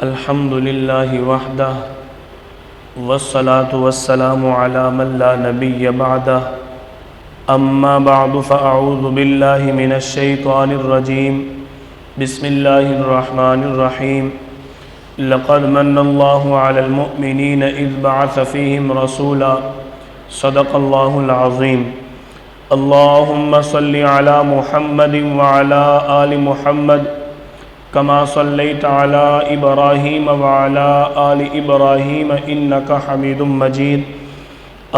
الحمد لله وحده والصلاة والسلام على من لا نبي بعده أما بعد فأعوذ بالله من الشيطان الرجيم بسم الله الرحمن الرحيم لقد من الله على المؤمنين إذ بعث فيهم رسولا صدق الله العظيم اللهم صل على محمد وعلى آل محمد كما صليت على إبراهيم وعلى آل إبراهيم إنك حميد مجيد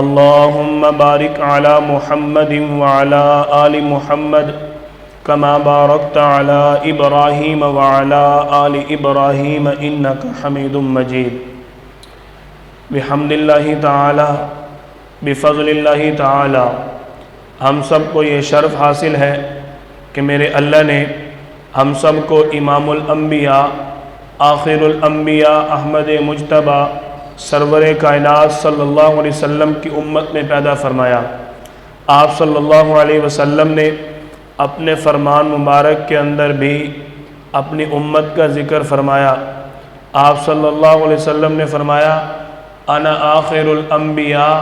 اللهم بارك على محمد وعلى آل محمد كما باركت على إبراهيم وعلى آل إبراهيم إنك حميد مجيد بحمد الله تعالى بفضل الله تعالى ہم سب کو یہ شرف حاصل ہے کہ میرے اللہ نے ہم سب کو امام الانبیاء آخر الانبیاء احمد مجتبیٰ سرور کائنات صلی اللہ علیہ وسلم کی امت میں پیدا فرمایا۔ آپ صلی اللہ علیہ وسلم نے اپنے فرمان مبارک کے اندر بھی اپنی امت کا ذکر فرمایا۔ آپ صلی اللہ علیہ وسلم نے فرمایا انا آخر الانبیاء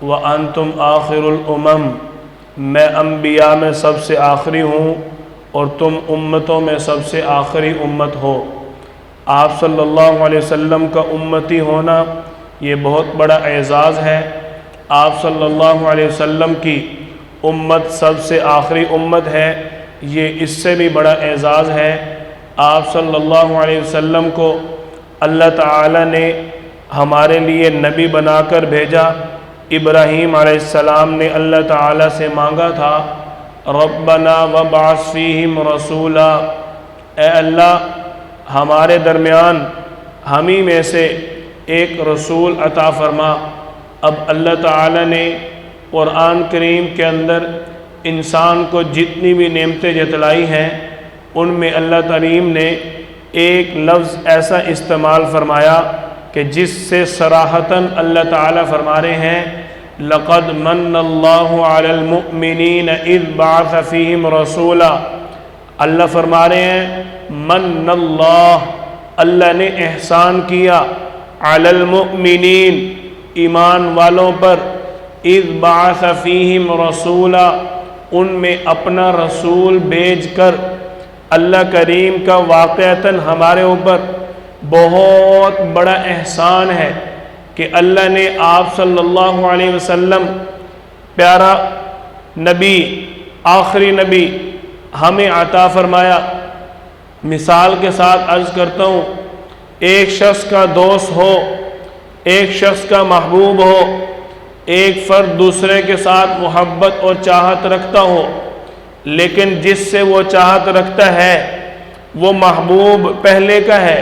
وانتم آخر الامم، میں انبیاء میں سب سے آخری ہوں اور تم امتوں میں سب سے آخری امت ہو۔ آپ صلی اللہ علیہ وسلم کا امتی ہونا یہ بہت بڑا اعزاز ہے۔ آپ صلی اللہ علیہ وسلم کی امت سب سے آخری امت ہے، یہ اس سے بھی بڑا اعزاز ہے۔ آپ صلی اللہ علیہ وسلم کو اللہ تعالی نے ہمارے لیے نبی بنا کر بھیجا۔ ابراہیم علیہ السلام نے اللہ تعالی سے مانگا تھا ربنا وابعث فیہم رسولا، اے اللہ ہمارے درمیان ہمیں میں سے ایک رسول عطا فرما۔ اب اللہ تعالی نے قرآن کریم کے اندر انسان کو جتنی بھی نعمتیں جتلائی ہیں ان میں اللہ کریم نے ایک لفظ ایسا استعمال فرمایا کہ جس سے صراحتاً اللہ تعالیٰ فرما رہے ہیں لقد من اللہ علی المؤمنین اذ بعث فیہم رسولا۔ اللہ فرما رہے ہیں من اللہ، اللہ نے احسان کیا علی المؤمنین، ایمان والوں پر، اذ بعث فیہم رسولا، ان میں اپنا رسول بھیج کر۔ اللہ کریم کا واقعتاً ہمارے اوپر بہت بڑا احسان ہے کہ اللہ نے آپ صلی اللہ علیہ وسلم پیارا نبی، آخری نبی ہمیں عطا فرمایا۔ مثال کے ساتھ عرض کرتا ہوں، ایک شخص کا دوست ہو، ایک شخص کا محبوب ہو، ایک فرد دوسرے کے ساتھ محبت اور چاہت رکھتا ہو، لیکن جس سے وہ چاہت رکھتا ہے وہ محبوب پہلے کا ہے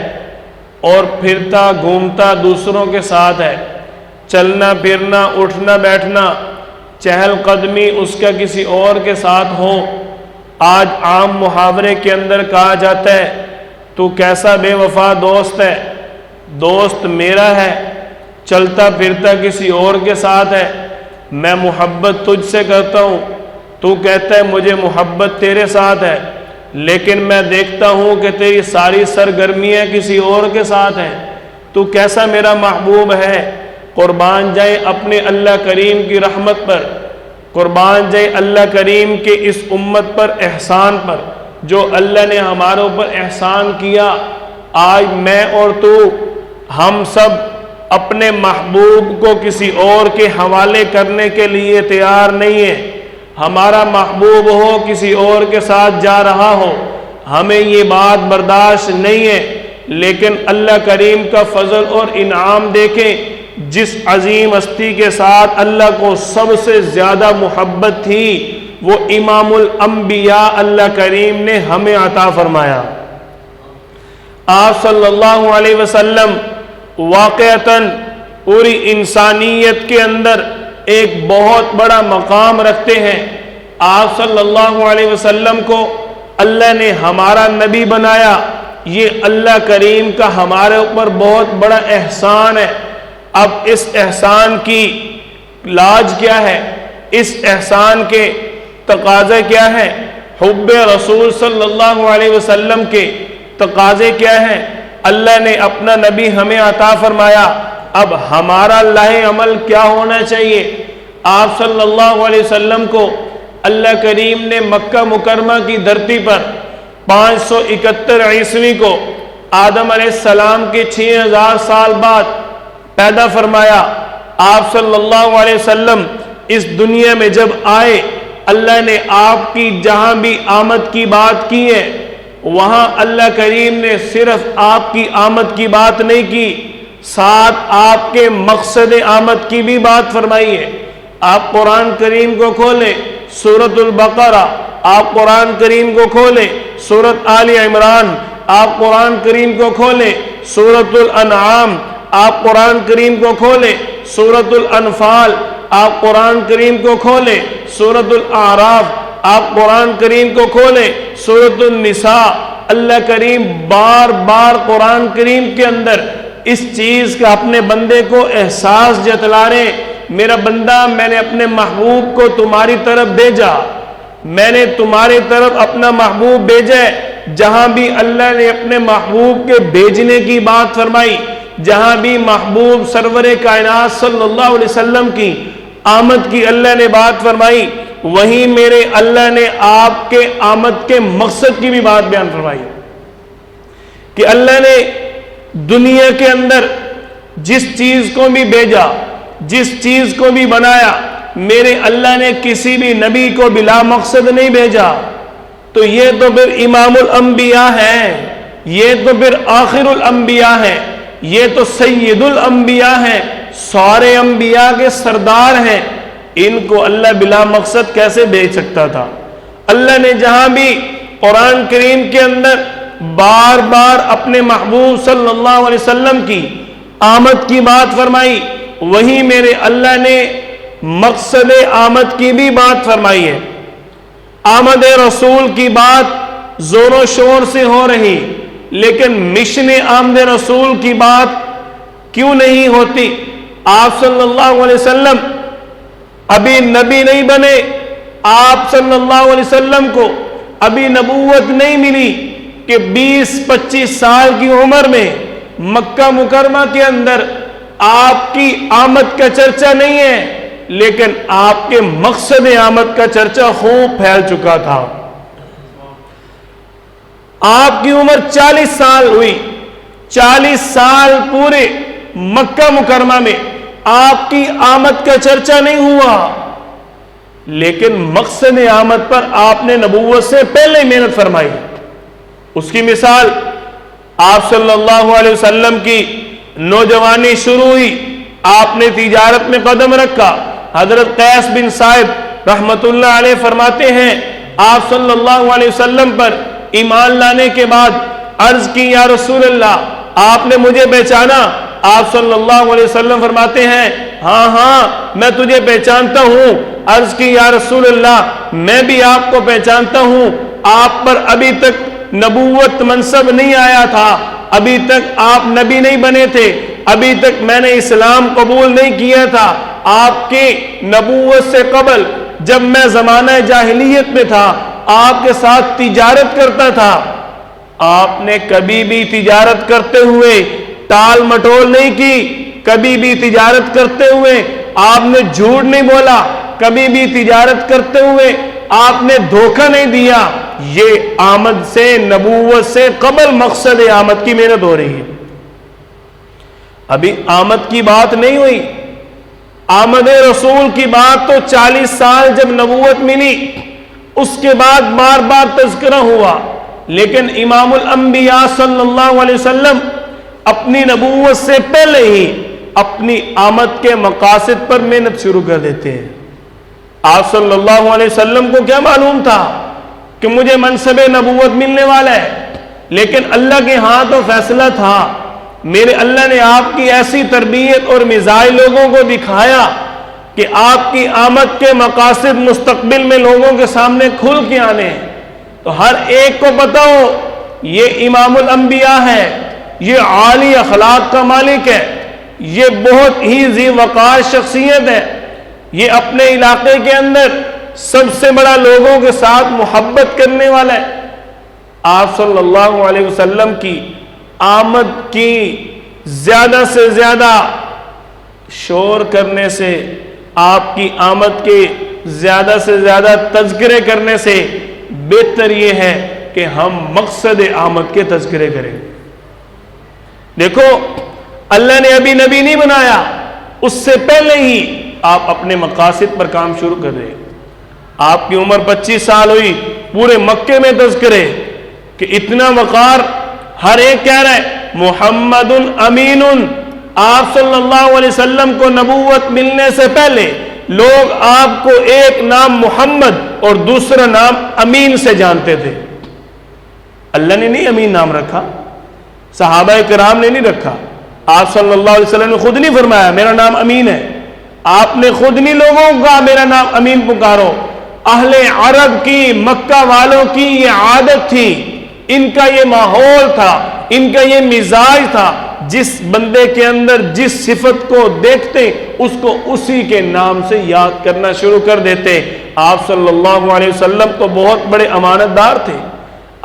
اور پھرتا گھومتا دوسروں کے ساتھ ہے، چلنا پھرنا اٹھنا بیٹھنا چہل قدمی اس کا کسی اور کے ساتھ ہو۔ آج عام محاورے کے اندر کہا جاتا ہے تو کیسا بے وفا دوست ہے، دوست میرا ہے چلتا پھرتا کسی اور کے ساتھ ہے، میں محبت تجھ سے کرتا ہوں، تو کہتا ہے مجھے محبت تیرے ساتھ ہے، لیکن میں دیکھتا ہوں کہ تیری ساری سرگرمیاں کسی اور کے ساتھ ہیں، تو کیسا میرا محبوب ہے۔ قربان جائے اپنے اللہ کریم کی رحمت پر، قربان جائے اللہ کریم کے اس امت پر احسان پر جو اللہ نے ہمارے اوپر احسان کیا۔ آج میں اور تو ہم سب اپنے محبوب کو کسی اور کے حوالے کرنے کے لیے تیار نہیں ہیں۔ ہمارا محبوب ہو کسی اور کے ساتھ جا رہا ہو، ہمیں یہ بات برداشت نہیں ہے، لیکن اللہ کریم کا فضل اور انعام دیکھیں، جس عظیم ہستی کے ساتھ اللہ کو سب سے زیادہ محبت تھی وہ امام الانبیاء اللہ کریم نے ہمیں عطا فرمایا۔ آپ صلی اللہ علیہ وسلم واقعتاً پوری انسانیت کے اندر ایک بہت بڑا مقام رکھتے ہیں۔ آپ صلی اللہ علیہ وسلم کو اللہ نے ہمارا نبی بنایا، یہ اللہ کریم کا ہمارے اوپر بہت بڑا احسان ہے۔ اب اس احسان کی لاج کیا ہے، اس احسان کے تقاضے کیا ہیں، حب رسول صلی اللہ علیہ وسلم کے تقاضے کیا ہیں؟ اللہ نے اپنا نبی ہمیں عطا فرمایا، اب ہمارا لاہ عمل کیا ہونا چاہیے؟ آپ صلی اللہ علیہ وسلم کو اللہ کریم نے مکہ مکرمہ کی دھرتی پر 571 عیسوی کو آدم علیہ السلام کے 6000 سال بعد پیدا فرمایا۔ آپ صلی اللہ علیہ وسلم اس دنیا میں جب آئے، اللہ نے آپ کی جہاں بھی آمد کی بات کی ہے، وہاں اللہ کریم نے صرف آپ کی آمد کی بات نہیں کی، ساتھ آپ کے مقصد آمد کی بھی بات فرمائی ہے۔ آپ قرآن کریم کو کھولیں سورۃ البقرہ، آپ قرآن کریم کو کھولیں سورۃ آل عمران، آپ قرآن کریم کو کھولیں سورۃ الانعام، آپ قرآن کریم کو کھولیں سورۃ الانفال، آپ قرآن کریم کو کھولیں سورۃ الاعراف، آپ قرآن کریم کو کھولیں سورۃ النساء۔ اللہ کریم بار بار قرآن کریم کے اندر اس چیز کا اپنے بندے کو احساس جتلا رہے ہیں، میرا بندہ میں نے اپنے محبوب کو تمہاری طرف بھیجا، میں نے تمہاری طرف اپنا محبوب بھیجا ہے۔ جہاں بھی اللہ نے اپنے محبوب کے بھیجنے کی بات فرمائی، جہاں بھی محبوب سرور کائنات صلی اللہ علیہ وسلم کی آمد کی اللہ نے بات فرمائی، وہیں میرے اللہ نے آپ کے آمد کے مقصد کی بھی بات بیان فرمائی کہ اللہ نے دنیا کے اندر جس چیز کو بھی بھیجا، جس چیز کو بھی بنایا، میرے اللہ نے کسی بھی نبی کو بلا مقصد نہیں بھیجا۔ تو یہ تو پھر امام الانبیاء ہیں، یہ تو پھر آخر الانبیاء ہیں، یہ تو سید الانبیاء ہیں، سارے انبیاء کے سردار ہیں، ان کو اللہ بلا مقصد کیسے بھیج سکتا تھا؟ اللہ نے جہاں بھی قرآن کریم کے اندر بار بار اپنے محبوب صلی اللہ علیہ وسلم کی آمد کی بات فرمائی، وہیں میرے اللہ نے مقصد آمد کی بھی بات فرمائی ہے۔ آمد رسول کی بات زور و شور سے ہو رہی، لیکن مشن آمد رسول کی بات کیوں نہیں ہوتی؟ آپ صلی اللہ علیہ وسلم ابھی نبی نہیں بنے، آپ صلی اللہ علیہ وسلم کو ابھی نبوت نہیں ملی کہ 20-25 سال کی عمر میں مکہ مکرمہ کے اندر آپ کی آمد کا چرچا نہیں ہے، لیکن آپ کے مقصد آمد کا چرچا خوب پھیل چکا تھا۔ آپ کی عمر 40 سال ہوئی، 40 سال پورے مکہ مکرمہ میں آپ کی آمد کا چرچا نہیں ہوا، لیکن مقصد آمد پر آپ نے نبوت سے پہلے محنت فرمائی۔ اس کی مثال آپ صلی اللہ علیہ وسلم کی نوجوانی شروع ہوئی، آپ نے تجارت میں قدم رکھا۔ حضرت قیس بن صائب رحمت اللہ علیہ فرماتے ہیں، آپ صلی اللہ علیہ وسلم پر ایمان لانے کے بعد عرض کی، یا رسول اللہ آپ نے مجھے پہچانا؟ آپ صلی اللہ علیہ وسلم فرماتے ہیں، ہاں ہاں میں تجھے پہچانتا ہوں۔ عرض کی، یا رسول اللہ میں بھی آپ کو پہچانتا ہوں، آپ پر ابھی تک نبوت منصب نہیں آیا تھا، ابھی تک آپ نبی نہیں بنے تھے، ابھی تک میں نے اسلام قبول نہیں کیا تھا۔ آپ کی نبوت سے قبل جب میں زمانہ جاہلیت میں تھا، آپ کے ساتھ تجارت کرتا تھا، آپ نے کبھی بھی تجارت کرتے ہوئے ٹال مٹول نہیں کی، کبھی بھی تجارت کرتے ہوئے آپ نے جھوٹ نہیں بولا، کبھی بھی تجارت کرتے ہوئے آپ نے دھوکہ نہیں دیا۔ یہ آمد سے، نبوت سے قبل مقصد آمد کی محنت ہو رہی ہے۔ ابھی آمد کی بات نہیں ہوئی، آمد رسول کی بات تو 40 سال جب نبوت ملی اس کے بعد بار بار تذکرہ ہوا، لیکن امام الانبیاء صلی اللہ علیہ وسلم اپنی نبوت سے پہلے ہی اپنی آمد کے مقاصد پر محنت شروع کر دیتے ہیں۔ آپ صلی اللہ علیہ وسلم کو کیا معلوم تھا کہ مجھے منصب نبوت ملنے والا ہے، لیکن اللہ کے ہاں تو فیصلہ تھا۔ میرے اللہ نے آپ کی ایسی تربیت اور مزاج لوگوں کو دکھایا کہ آپ کی آمد کے مقاصد مستقبل میں لوگوں کے سامنے کھل کے آنے ہیں، تو ہر ایک کو پتہ ہو یہ امام الانبیاء ہے، یہ عالی اخلاق کا مالک ہے، یہ بہت ہی ذی وقار شخصیت ہے، یہ اپنے علاقے کے اندر سب سے بڑا لوگوں کے ساتھ محبت کرنے والا ہے۔ آپ صلی اللہ علیہ وسلم کی آمد کی زیادہ سے زیادہ شور کرنے سے، آپ کی آمد کے زیادہ سے زیادہ تذکرے کرنے سے بہتر یہ ہے کہ ہم مقصد آمد کے تذکرے کریں۔ دیکھو، اللہ نے ابھی نبی نہیں بنایا، اس سے پہلے ہی آپ اپنے مقاصد پر کام شروع کر رہے۔ آپ کی عمر 25 سال ہوئی، پورے مکے میں تذکرے کہ اتنا وقار، ہر ایک کہہ رہا ہے محمد امین۔ آپ صلی اللہ علیہ وسلم کو نبوت ملنے سے پہلے لوگ آپ کو ایک نام محمد اور دوسرا نام امین سے جانتے تھے۔ اللہ نے نہیں امین نام رکھا، صحابہ کرام نے نہیں رکھا، آپ صلی اللہ علیہ وسلم نے خود نہیں فرمایا میرا نام امین ہے، آپ نے خود نہیں لوگوں کا میرا نام امین پکارو۔ اہل عرب کی، مکہ والوں کی یہ عادت تھی، ان کا یہ ماحول تھا، ان کا یہ مزاج تھا، جس بندے کے اندر جس صفت کو دیکھتے اس کو اسی کے نام سے یاد کرنا شروع کر دیتے۔ آپ صلی اللہ علیہ وسلم تو بہت بڑے امانت دار تھے،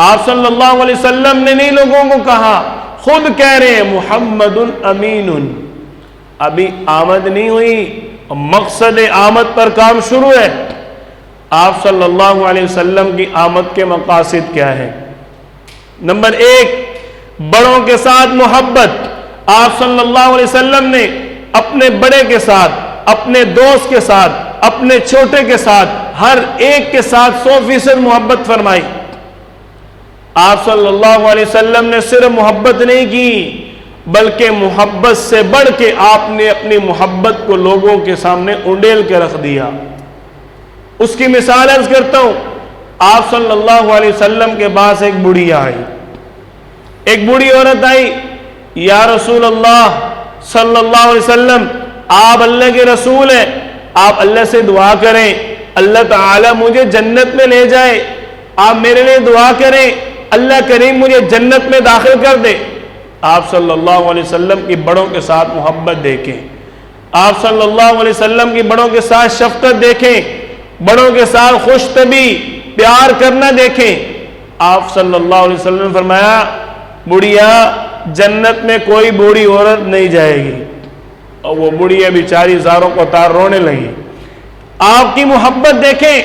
آپ صلی اللہ علیہ وسلم نے نہیں لوگوں کو کہا، خود کہہ رہے ہیں محمد امین۔ ابھی آمد نہیں ہوئی، مقصد آمد پر کام شروع ہے۔ آپ صلی اللہ علیہ وسلم کی آمد کے مقاصد کیا ہے؟ نمبر 1، بڑوں کے ساتھ محبت۔ آپ صلی اللہ علیہ وسلم نے اپنے بڑے کے ساتھ، اپنے دوست کے ساتھ، اپنے چھوٹے کے ساتھ، ہر ایک کے ساتھ 100% محبت فرمائی۔ آپ صلی اللہ علیہ وسلم نے صرف محبت نہیں کی، بلکہ محبت سے بڑھ کے آپ نے اپنی محبت کو لوگوں کے سامنے انڈیل کے رکھ دیا۔ اس کی مثال عرض کرتا ہوں، آپ صلی اللہ علیہ وسلم کے پاس ایک بڑھیا آئی، ایک بوڑھی عورت آئی، یا رسول اللہ صلی اللہ علیہ وسلم، آپ اللہ کے رسول ہیں، آپ اللہ سے دعا کریں اللہ تعالی مجھے جنت میں لے جائے، آپ میرے لیے دعا کریں اللہ کریم مجھے جنت میں داخل کر دے۔ آپ صلی اللہ علیہ وسلم کی بڑوں کے ساتھ محبت دیکھیں، آپ صلی اللہ علیہ وسلم کی بڑوں کے ساتھ شفقت دیکھیں، بڑوں کے ساتھ خوش طبعی پیار کرنا دیکھیں۔ آپ صلی اللہ علیہ وسلم نے فرمایا بڑھیا جنت میں کوئی بوڑھی عورت نہیں جائے گی، اور وہ بڑھیا بیچاری زاروں کو تار رونے لگی۔ آپ کی محبت دیکھیں،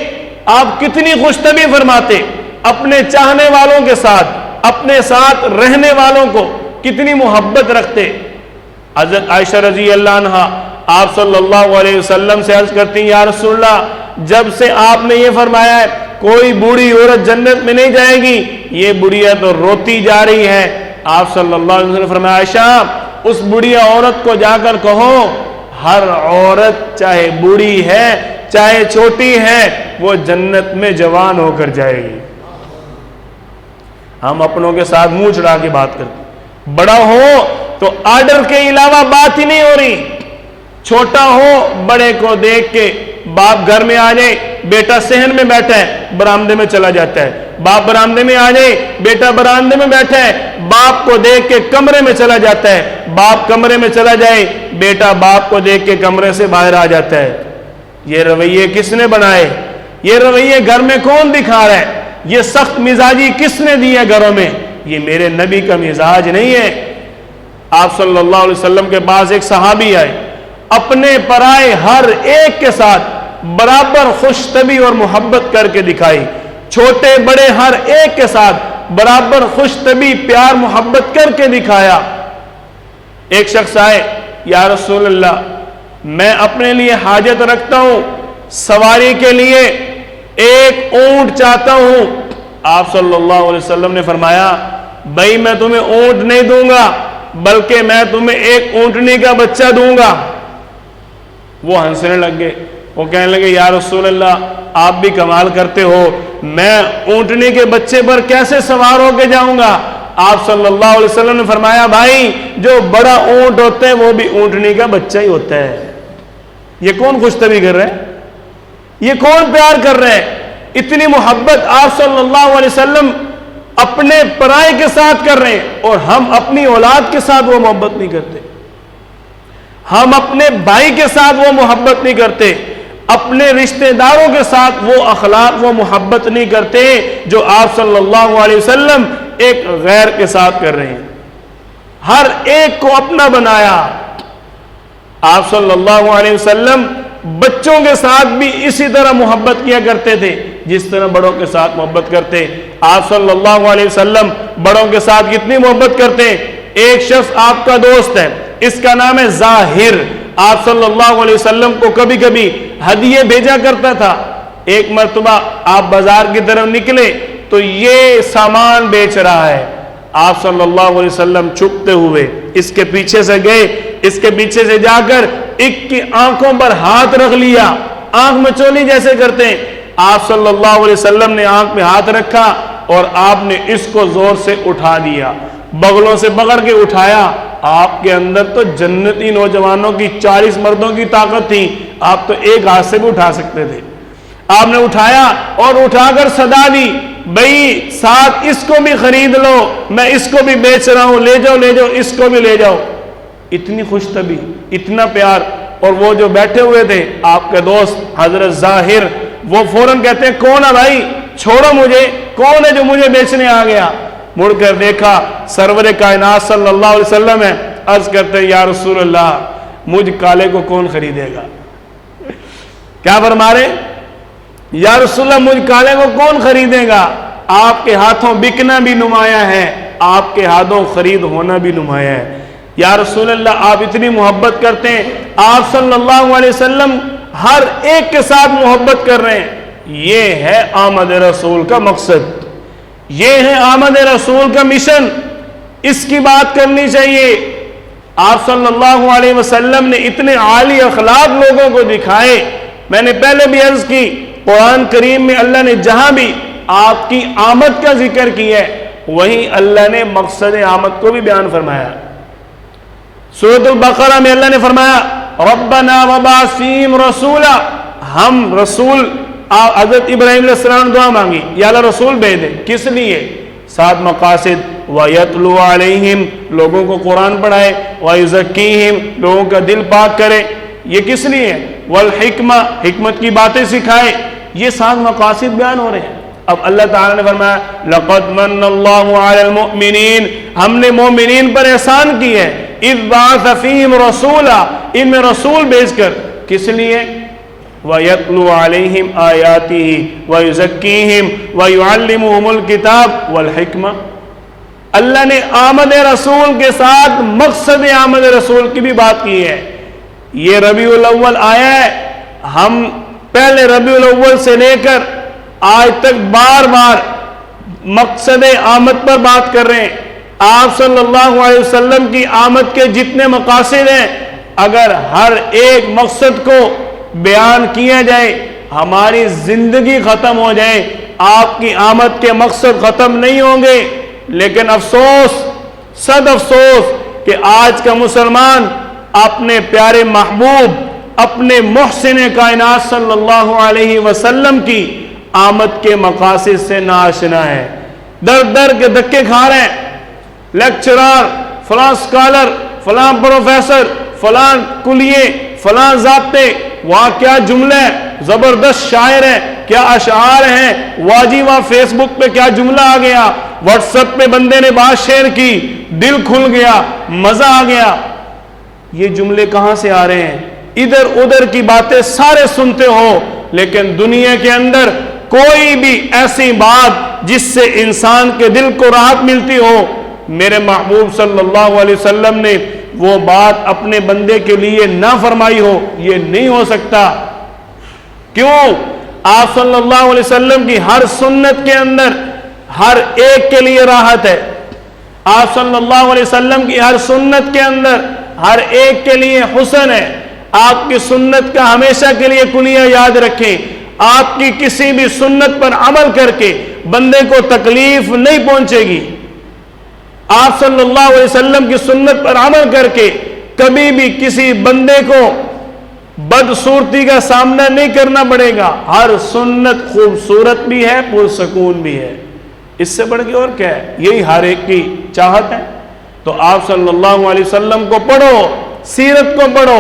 آپ کتنی خوش طبعی فرماتے، اپنے چاہنے والوں کے ساتھ، اپنے ساتھ رہنے والوں کو کتنی محبت رکھتے۔ حضرت عائشہ رضی اللہ عنہا آپ صلی اللہ علیہ وسلم سے عرض کرتی ہیں یا رسول اللہ، جب سے آپ نے یہ فرمایا ہے کوئی بوڑھی عورت جنت میں نہیں جائے گی، یہ بڑھیا تو روتی جا رہی ہے۔ آپ صلی اللہ علیہ وسلم نے فرمایا عائشہ اس بڑھیا عورت کو جا کر کہو ہر عورت چاہے بوڑھی ہے چاہے چھوٹی ہے وہ جنت میں جوان ہو کر جائے گی۔ ہم اپنوں کے ساتھ منہ چڑھا کے بات کرتے، بڑا ہو تو آرڈر کے علاوہ بات ہی نہیں ہو رہی، چھوٹا ہو بڑے کو دیکھ کے، باپ گھر میں آ جائے بیٹا صحن میں بیٹھا ہے برآمدے میں چلا جاتا ہے، باپ برآمدے میں آ جائے بیٹا برآمدے میں بیٹھا ہے، باپ کو دیکھ کے کمرے میں چلا جاتا ہے، باپ کمرے میں چلا جائے بیٹا باپ کو دیکھ کے کمرے سے باہر آ جاتا ہے۔ یہ رویے کس نے بنائے؟ یہ رویے گھر میں کون دکھا رہا ہے؟ یہ سخت مزاجی کس نے دی ہے گھروں میں؟ یہ میرے نبی کا مزاج نہیں ہے۔ آپ صلی اللہ علیہ وسلم کے پاس ایک صحابی آئے، اپنے پرائے ہر ایک کے ساتھ برابر خوش طبعی اور محبت کر کے دکھائی، چھوٹے بڑے ہر ایک کے ساتھ برابر خوش طبعی پیار محبت کر کے دکھایا۔ ایک شخص آئے یا رسول اللہ میں اپنے لیے حاجت رکھتا ہوں، سواری کے لیے ایک اونٹ چاہتا ہوں۔ آپ صلی اللہ علیہ وسلم نے فرمایا بھائی میں تمہیں اونٹ نہیں دوں گا بلکہ میں تمہیں ایک اونٹنی کا بچہ دوں گا۔ وہ ہنسنے لگ گئے، وہ کہنے لگے یا رسول اللہ آپ بھی کمال کرتے ہو، میں اونٹنی کے بچے پر کیسے سوار ہو کے جاؤں گا؟ آپ صلی اللہ علیہ وسلم نے فرمایا بھائی جو بڑا اونٹ ہوتا ہے وہ بھی اونٹنی کا بچہ ہی ہوتا ہے۔ یہ کون خوش طبعی کر رہے ہیں؟ یہ کون پیار کر رہے ہیں؟ اتنی محبت آپ صلی اللہ علیہ وسلم اپنے پرائے کے ساتھ کر رہے ہیں، اور ہم اپنی اولاد کے ساتھ وہ محبت نہیں کرتے، ہم اپنے بھائی کے ساتھ وہ محبت نہیں کرتے، اپنے رشتہ داروں کے ساتھ وہ اخلاق وہ محبت نہیں کرتے جو آپ صلی اللہ علیہ وسلم ایک غیر کے ساتھ کر رہے ہیں۔ ہر ایک کو اپنا بنایا۔ آپ صلی اللہ علیہ وسلم بچوں کے ساتھ بھی اسی طرح محبت کیا کرتے تھے جس طرح بڑوں کے ساتھ محبت کرتے۔ آپ صلی اللہ علیہ وسلم بڑوں کے ساتھ کتنی محبت کرتے۔ ایک شخص آپ کا دوست ہے، اس کا نام ہے ظاہر، آپ صلی اللہ علیہ وسلم کو کبھی کبھی ہدیے بھیجا کرتا تھا۔ ایک مرتبہ آپ بازار کی طرف نکلے تو یہ سامان بیچ رہا ہے، آپ صلی اللہ علیہ وسلم چھپتے ہوئے اس کے پیچھے سے گئے، اس کے پیچھے سے جا کر ایک کی آنکھوں پر ہاتھ رکھ لیا، آنکھ مچولی جیسے کرتے ہیں۔ آپ صلی اللہ علیہ وسلم نے آنکھ میں ہاتھ رکھا اور آپ نے اس کو زور سے اٹھا دیا، بغلوں سے پکڑ کے اٹھایا۔ آپ کے اندر تو جنتی نوجوانوں کی 40 مردوں کی طاقت تھی، آپ تو ایک ہاتھ سے بھی اٹھا سکتے تھے۔ آپ نے اٹھایا اور اٹھا کر صدا دی، بھئی ساتھ اس کو بھی خرید لو، میں اس کو بھی بیچ رہا ہوں، لے جاؤ لے جاؤ، اس کو بھی لے جاؤ۔ اتنی خوش طبی، اتنا پیار۔ اور وہ جو بیٹھے ہوئے تھے آپ کے دوست حضرت ظاہر، وہ فوراً کہتے ہیں کون ہے بھائی، چھوڑو مجھے، کون ہے جو مجھے بیچنے آ گیا؟ مڑ کر دیکھا سرور کائنات صلی اللہ علیہ وسلم ہے، عرض کرتے ہیں یا رسول اللہ مجھ کالے کو کون خریدے گا؟ کیا فرما رہے؟ یا رسول اللہ مجھ کالے کو کون خریدے گا؟ آپ کے ہاتھوں بکنا بھی نمایاں ہے، آپ کے ہاتھوں خرید ہونا بھی نمایاں ہے۔ یا رسول اللہ آپ اتنی محبت کرتے ہیں، آپ صلی اللہ علیہ وسلم ہر ایک کے ساتھ محبت کر رہے ہیں۔ یہ ہے آمد رسول کا مقصد، یہ ہے آمد رسول کا مشن، اس کی بات کرنی چاہیے۔ آپ صلی اللہ علیہ وسلم نے اتنے عالی اخلاق لوگوں کو دکھائے۔ میں نے پہلے بھی عرض کی، قرآن کریم میں اللہ نے جہاں بھی آپ کی آمد کا ذکر کیا ہے وہیں اللہ نے مقصد آمد کو بھی بیان فرمایا۔ سورۃ البقرہ میں اللہ نے فرمایا ربنا وبعث فیہم رسولا، ہم رسول، حضرت ابراہیم علیہ السلام نے دعا مانگی یا اللہ رسول بھیج دے، کس لیے؟ 7 مقاصد، وَيَتْلُو عَلَيْهِمْ، لوگوں کو قرآن پڑھائے، وَيُزَكِّيهِمْ، لوگوں کا دل پاک کرے، یہ کس لیے؟ وَالْحِکْمَةِ، حکمت کی باتیں سکھائے۔ یہ 7 مقاصد بیان ہو رہے ہیں۔ اب اللہ تعالیٰ نے فرمایا لَقَدْ مَنَّ اللَّهُ عَلَى الْمُؤْمِنِينَ، ہم نے مومنین پر احسان کی ہے، اِذْ بَعَثَ فِيهِمْ رَسُولًا، ان میں رسول بھیج کر، کس لیے؟ وَيَتْلُو عَلَيْهِمْ آيَاتِهِ وَيُزَكِّيهِمْ وَيُعَلِّمُهُمُ الْكِتَابَ وَالْحِکْمَةَ۔ اللہ نے آمد رسول کے ساتھ مقصد آمد رسول کی بھی بات کی ہے۔ یہ ربیع الاول آیا ہے، ہم پہلے ربیع الاول سے لے کر آج تک بار بار مقصد آمد پر بات کر رہے ہیں۔ آپ صلی اللہ علیہ وسلم کی آمد کے جتنے مقاصد ہیں، اگر ہر ایک مقصد کو بیان کیا جائے ہماری زندگی ختم ہو جائے، آپ کی آمد کے مقصد ختم نہیں ہوں گے۔ لیکن افسوس، صد افسوس کہ آج کا مسلمان اپنے پیارے محبوب، اپنے محسن کائنات صلی اللہ علیہ وسلم کی آمد کے مقاصد سے ناآشنا ہے، در در کے دھکے کھا رہے ہیں۔ لیکچرار، فلاں سکالر، فلاں پروفیسر، فلاں کلیے، فلاں ضابطے، وہاں کیا جملے ہیں، زبردست شاعر ہیں، کیا اشعار ہیں، واجی وہاں فیس بک پہ کیا جملہ آ گیا، واٹس ایپ پہ بندے نے بات شیئر کی، دل کھل گیا، مزہ آ گیا۔ یہ جملے کہاں سے آ رہے ہیں؟ ادھر ادھر کی باتیں سارے سنتے ہو، لیکن دنیا کے اندر کوئی بھی ایسی بات جس سے انسان کے دل کو راحت ملتی ہو، میرے محبوب صلی اللہ علیہ وسلم نے وہ بات اپنے بندے کے لیے نہ فرمائی ہو، یہ نہیں ہو سکتا۔ کیوں؟ آپ صلی اللہ علیہ وسلم کی ہر سنت کے اندر ہر ایک کے لیے راحت ہے۔ آپ صلی اللہ علیہ وسلم کی ہر سنت کے اندر ہر ایک کے لیے حسن ہے۔ آپ کی سنت کا ہمیشہ کے لیے کنیہ یاد رکھیں، آپ کی کسی بھی سنت پر عمل کر کے بندے کو تکلیف نہیں پہنچے گی۔ آپ صلی اللہ علیہ وسلم کی سنت پر عمل کر کے کبھی بھی کسی بندے کو بدصورتی کا سامنا نہیں کرنا پڑے گا۔ ہر سنت خوبصورت بھی ہے، پرسکون بھی ہے، اس سے بڑھ کے اور کیا ہے؟ یہی ہر ایک کی چاہت ہے۔ تو آپ صلی اللہ علیہ وسلم کو پڑھو، سیرت کو پڑھو،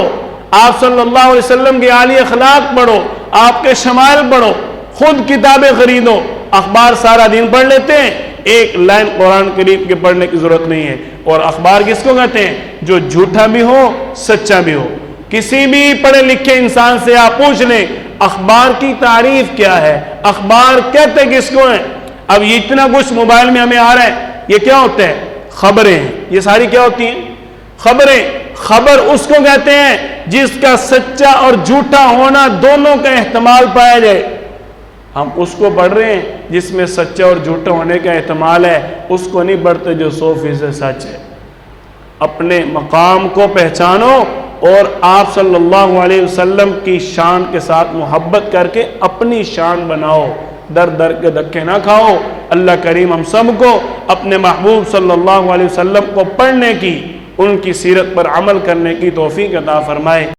آپ صلی اللہ علیہ وسلم کے عالی اخلاق پڑھو، آپ کے شمائل پڑھو، خود کتابیں خریدو۔ اخبار سارا دن پڑھ لیتے ہیں، ایک لائن قرآن کریم کے پڑھنے کی ضرورت نہیں ہے۔ اور اخبار کس کو کہتے ہیں؟ جو جھوٹا بھی ہو سچا بھی ہو۔ کسی بھی پڑھے لکھے انسان سے آپ پوچھ لیں اخبار کی تعریف کیا ہے، اخبار کہتے کس کو ہیں؟ اب یہ اتنا کچھ موبائل میں ہمیں آ رہا ہے، یہ کیا ہوتا ہے؟ خبریں ہیں۔ یہ ساری کیا ہوتی ہیں؟ خبریں۔ خبر اس کو کہتے ہیں جس کا سچا اور جھوٹا ہونا دونوں کا احتمال پایا جائے۔ ہم اس کو پڑھ رہے ہیں جس میں سچا اور جھوٹا ہونے کا احتمال ہے، اس کو نہیں پڑھتے جو 100% سچ ہے۔ اپنے مقام کو پہچانو اور آپ صلی اللہ علیہ وسلم کی شان کے ساتھ محبت کر کے اپنی شان بناؤ، در در کے دھکے نہ کھاؤ۔ اللہ کریم ہم سب کو اپنے محبوب صلی اللہ علیہ وسلم کو پڑھنے کی، ان کی سیرت پر عمل کرنے کی توفیق عطا فرمائے۔